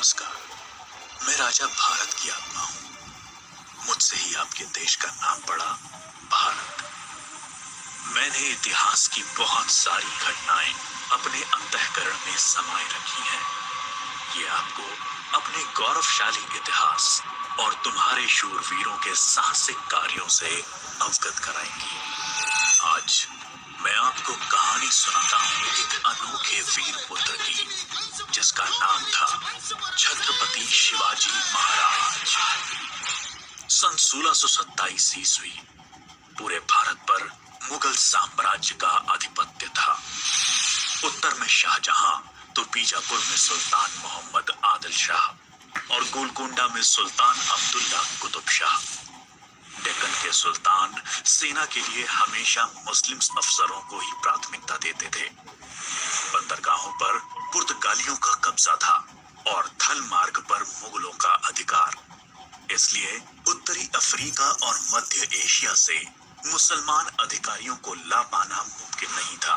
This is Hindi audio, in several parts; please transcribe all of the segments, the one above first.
नमस्कार। मैं राजा भारत की आत्मा हूँ। मुझसे ही आपके देश का नाम पड़ा भारत। मैंने इतिहास की बहुत सारी घटनाएं अपने अंतःकरण में समाये रखी हैं। ये आपको अपने गौरवशाली इतिहास और तुम्हारे शूरवीरों के साहसिक कार्यों से अवगत कराएंगी। आज मैं आपको कहानी सुनाता हूँ एक अनोखे वीर पुत्र की, जिसका नाम था छत्रपति शिवाजी महाराज। सन 1627 ईस्वी पूरे भारत पर मुगल साम्राज्य का आधिपत्य था। उत्तर में शाहजहां तो बीजापुर में सुल्तान मोहम्मद आदिल शाह और गोलकोंडा में सुल्तान अब्दुल्ला कुतुब शाह। डेक्कन के सुल्तान सेना के लिए हमेशा मुस्लिम अफसरों को ही प्राथमिकता देते थे। बंदरगाहों पर पुर्तगालियों का कब्जा था और थल मार्ग पर मुगलों का अधिकार। इसलिए उत्तरी अफ्रीका और मध्य एशिया से मुसलमान अधिकारियों को ला पाना मुमकिन नहीं था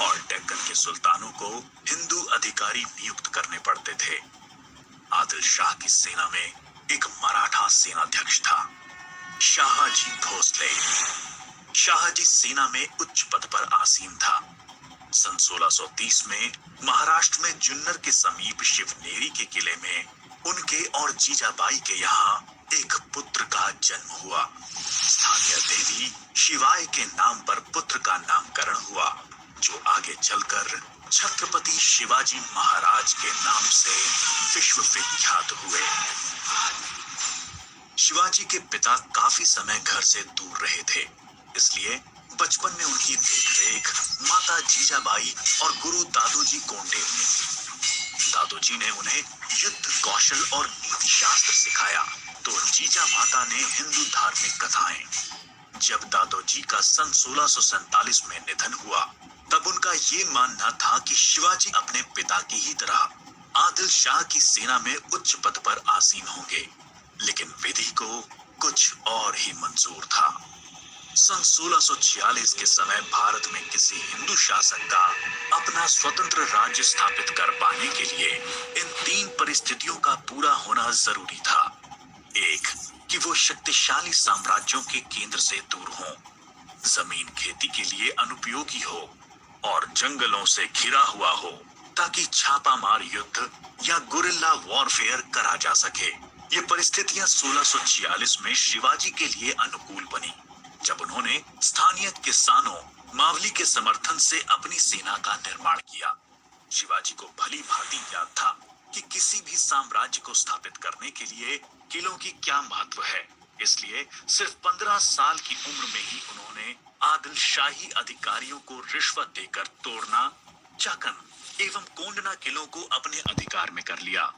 और डेक्कन के सुल्तानों को हिंदू अधिकारी नियुक्त करने पड़ते थे। आदिल शाह की सेना में एक मराठा सेनाध्यक्ष था, शाहजी भोसले। शाहजी सेना में उच्च पद पर आसीन था। सन 1630 में महाराष्ट्र में जुन्नर के समीप शिवनेरी के किले में उनके और जीजाबाई के यहाँ एक पुत्र का जन्म हुआ। स्थानीय देवी शिवाय के नाम पर पुत्र का नामकरण हुआ, जो आगे चलकर छत्रपति शिवाजी महाराज के नाम से विश्व विख्यात हुए। शिवाजी के पिता काफी समय घर से दूर रहे थे, इसलिए बचपन में उनकी देखरेख माता जीजाबाई और गुरु दादोजी कोंडदेव ने। दादोजी ने उन्हें युद्ध कौशल और नीति शास्त्र सिखाया, तो जीजा माता ने हिंदू धार्मिक कथाएं। जब दादोजी का सन 1647 में निधन हुआ, तब उनका ये मानना था कि शिवाजी अपने पिता की ही तरह आदिल शाह की सेना में उच्च पद पर आसीन होंगे, लेकिन विधि को कुछ और ही मंजूर था। सन 1646 के समय भारत में किसी हिंदू शासक का अपना स्वतंत्र राज्य स्थापित कर पाने के लिए इन तीन परिस्थितियों का पूरा होना जरूरी था। एक, कि वो शक्तिशाली साम्राज्यों के केंद्र से दूर हो, जमीन खेती के लिए अनुपयोगी हो और जंगलों से घिरा हुआ हो, ताकि छापामार युद्ध या गुरिल्ला वॉरफेयर करा जा सके। ये परिस्थितियां 1646 में शिवाजी के लिए अनुकूल बनी, जब उन्होंने स्थानीय किसानों मावली के समर्थन से अपनी सेना का निर्माण किया। शिवाजी को भली भांति याद था कि किसी भी साम्राज्य को स्थापित करने के लिए किलों की क्या महत्व है, इसलिए सिर्फ 15 साल की उम्र में ही उन्होंने आदिल शाही अधिकारियों को रिश्वत देकर तोड़ना, चाकन एवं कोंडना किलों को अपने अधिकार में कर लिया।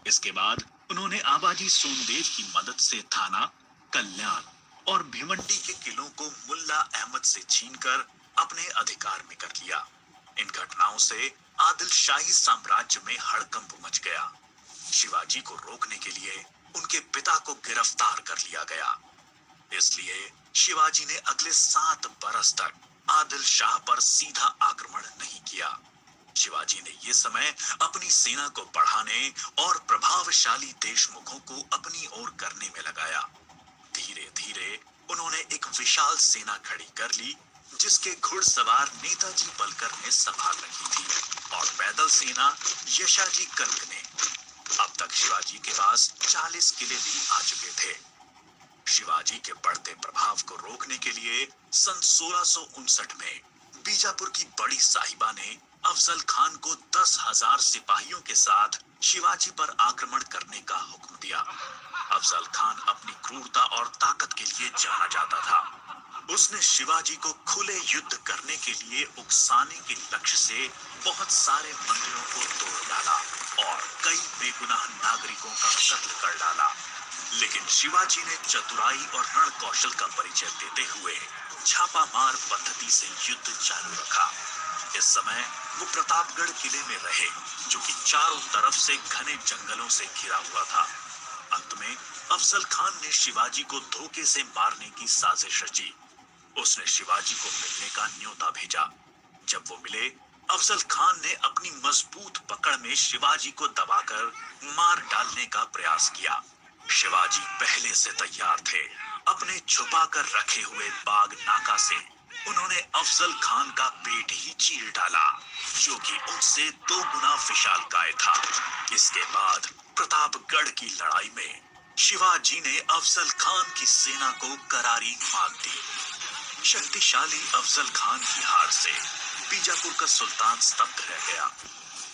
इसके बाद उन्होंने आबाजी सोमदेव की मदद से थाना, कल्याण और भिवंडी के किलों को मुल्ला अहमद से छीनकर अपने अधिकार में कर लिया। इन घटनाओं से आदिल शाही साम्राज्य में हड़कंप मच गया। शिवाजी को रोकने के लिए उनके पिता को गिरफ्तार कर लिया गया। इसलिए शिवाजी ने अगले 7 बरस तक आदिल शाह पर सीधा आक्रमण नहीं किया। शिवाजी ने ये समय अपनी सेना को बढ़ाने और प्रभावशाली देशमुखों को अपनी ओर करने में लगाया। धीरे धीरे उन्होंने एक विशाल सेना खड़ी कर ली, जिसके घुड़सवार नेताजी बलकर ने संभाल रखी थी और पैदल सेना यशाजी कंक ने। अब तक शिवाजी के पास 40 किले भी आ चुके थे। शिवाजी के बढ़ते प्रभाव को रोकने के लिए सन 1659 में बीजापुर की बड़ी साहिबा ने अफजल खान को 10,000 सिपाहियों के साथ शिवाजी पर आक्रमण करने का हुक्म दिया। अफजल खान अपनी क्रूरता और ताकत के लिए जाना जाता था। उसने शिवाजी को खुले युद्ध करने के लिए उकसाने के लक्ष्य से बहुत सारे मंदिरों को तोड़ डाला और कई बेगुनाह नागरिकों का कत्ल कर डाला। लेकिन शिवाजी ने चतुराई और रण कौशल का परिचय देते हुए छापामार पद्धति से युद्ध चालू रखा। इस समय वो प्रतापगढ़ किले में रहे, जो कि चारों तरफ से घने जंगलों से घिरा हुआ था। अंत में अफजल खान ने शिवाजी को धोखे से मारने की साजिश रची। उसने शिवाजी को मिलने का न्योता भेजा। जब वो मिले अफजल खान ने अपनी मजबूत पकड़ में शिवाजी को दबाकर मार डालने का प्रयास किया। शिवाजी पहले से तैयार थे। अपने छुपाकर रखे हुए बाग नाका से उन्होंने अफजल खान का पेट ही चीर डाला, जो कि उनसे 2 गुना विशालकाय था। इसके बाद प्रतापगढ़ की लड़ाई में शिवाजी ने अफजल खान की सेना को करारी मात दी। शक्तिशाली अफजल खान की हार से बीजापुर का सुल्तान स्तब्ध रह गया।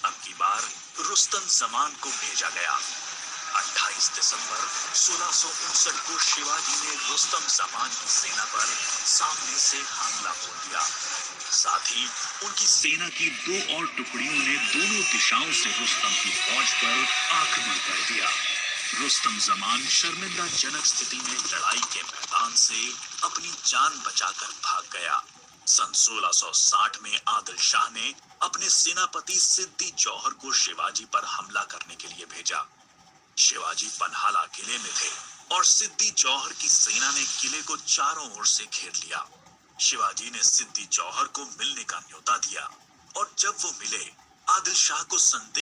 अब की बार रुस्तम जमान को भेजा गया। 28 दिसंबर 1659 को शिवाजी ने रुस्तम जमान की सेना पर सामने से हमला बोल दिया। साथ ही उनकी सेना की 2 और टुकड़ियों ने दोनों दिशाओं से रुस्तम की फौज पर आक्रमण कर दिया। रुस्तम जमान शर्मिंदाजनक स्थिति में लड़ाई के मैदान से अपनी जान बचाकर भाग गया। सन 1660 में आदिल शाह ने अपने सेनापति सिद्दी जौहर को शिवाजी पर हमला करने के लिए भेजा। शिवाजी पन्हाला किले में थे और सिद्दी जौहर की सेना ने किले को चारों ओर से घेर लिया। शिवाजी ने सिद्दी जौहर को मिलने का न्योता दिया और जब वो मिले, आदिल शाह को संदेह